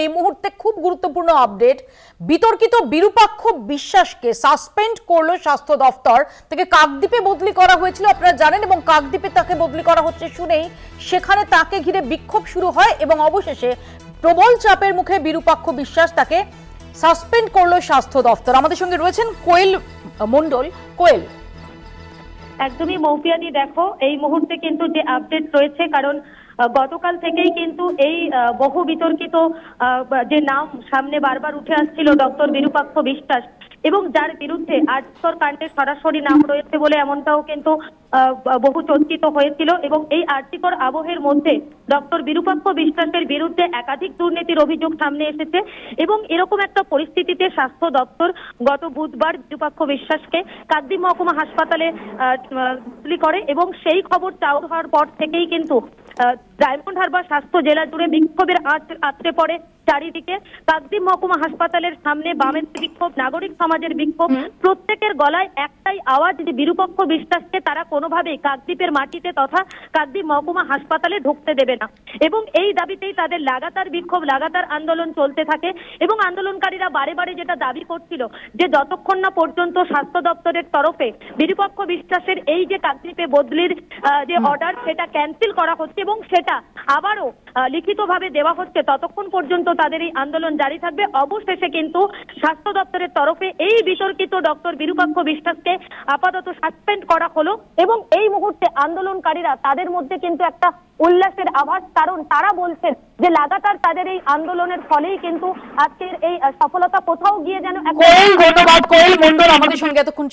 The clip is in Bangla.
এই মুহূর্তে খুব গুরুত্বপূর্ণ আপডেট, বিতর্কিত বিরূপাক্ষ বিশ্বাসকে সাসপেন্ড করলো স্বাস্থ্য দফতর থেকে। কাকদ্বীপে বদলি করা হয়েছিল আপনারা জানেন, এবং কাকদ্বীপে তাকে বদলি করা হচ্ছে শুনেই সেখানে তাকে ঘিরে বিক্ষোভ শুরু হয় এবং অবশেষে প্রবল চাপের মুখে বিরূপাক্ষ বিশ্বাস তাকে সাসপেন্ড করলো স্বাস্থ্য দফতর। আমাদের সঙ্গে রয়েছেন কোয়েল মণ্ডল। কোয়েল, একদমই মৌপিয়াদি, দেখো এই মুহূর্তে কিন্তু যে আপডেট রয়েছে, কারণ গতকাল থেকেই কিন্তু এই বহু বিতর্কিত যে নাম সামনে বারবার উঠে আসছিল ডক্টর বিরূপাক্ষ বিশ্বাস, এবং যার বিরুদ্ধে আর্যিকর কাণ্ডে সরাসরি নাম রয়েছে বলে এমনটাও কিন্তু বহু চর্চিত হয়েছিল। এবং এই আর্যিকর আবহের মধ্যে ডক্টর বিরূপাক্ষ বিশ্বাসের বিরুদ্ধে একাধিক দুর্নীতির অভিযোগ সামনে এসেছে, এবং এরকম একটা পরিস্থিতিতে স্বাস্থ্য দপ্তর গত বুধবার বিরূপাক্ষ বিশ্বাসকে কাকদ্বীপ মহকুমা হাসপাতালে বদলি করে, এবং সেই খবর চাউর হওয়ার পর থেকেই কিন্তু ডায়মন্ড হারবার স্বাস্থ্য জেলা জুড়ে বিক্ষোভের আঁচড়ে পড়ে চারিদিকে। কাকদ্বীপ মহকুমা হাসপাতালের সামনে বামের বিক্ষোভ, নাগরিক সমাজের বিক্ষোভ, প্রত্যেকের গলায় একটাই আওয়াজ যে বিরূপাক্ষ বিশ্বাসকে তারা কোনোভাবেই কাকদ্বীপের মাটিতে তথা কাকদ্বীপ মহকুমা হাসপাতালে ঢুকতে দেবে না। এবং এই দাবিতেই তাদের লাগাতার বিক্ষোভ, লাগাতার আন্দোলন চলতে থাকে। এবং আন্দোলনকারীরা বারে বারে যেটা দাবি করছিল যে যতক্ষণ না পর্যন্ত স্বাস্থ্য দপ্তরের তরফে বিরূপাক্ষ বিশ্বাসের এই যে কাকদ্বীপে বদলির যে অর্ডার সেটা ক্যান্সেল করা হচ্ছে এবং সেটা আবারও লিখিতভাবে দেওয়া হচ্ছে, ততক্ষণ পর্যন্ত তাদের এই আন্দোলন জারি থাকবে। অবশেষে কিন্তু স্বাস্থ্য দপ্তরের তরফে এই বিতর্কিত ডক্টর বিরূপাক্ষ বিশ্বাসকে আপাতত সাসপেন্ড করা হলো, এবং এই মুহূর্তে আন্দোলনকারীরা তাদের মধ্যে কিন্তু একটা উল্লাসের আভাস, কারণ তারা বলছেন যে লাগাতার তাদের এই আন্দোলনের ফলেই কিন্তু আজকের এই সফলতা কোথাও গিয়ে যেন। ধন্যবাদ কোয়েল মণ্ডল আমাদের সঙ্গে এতক্ষণ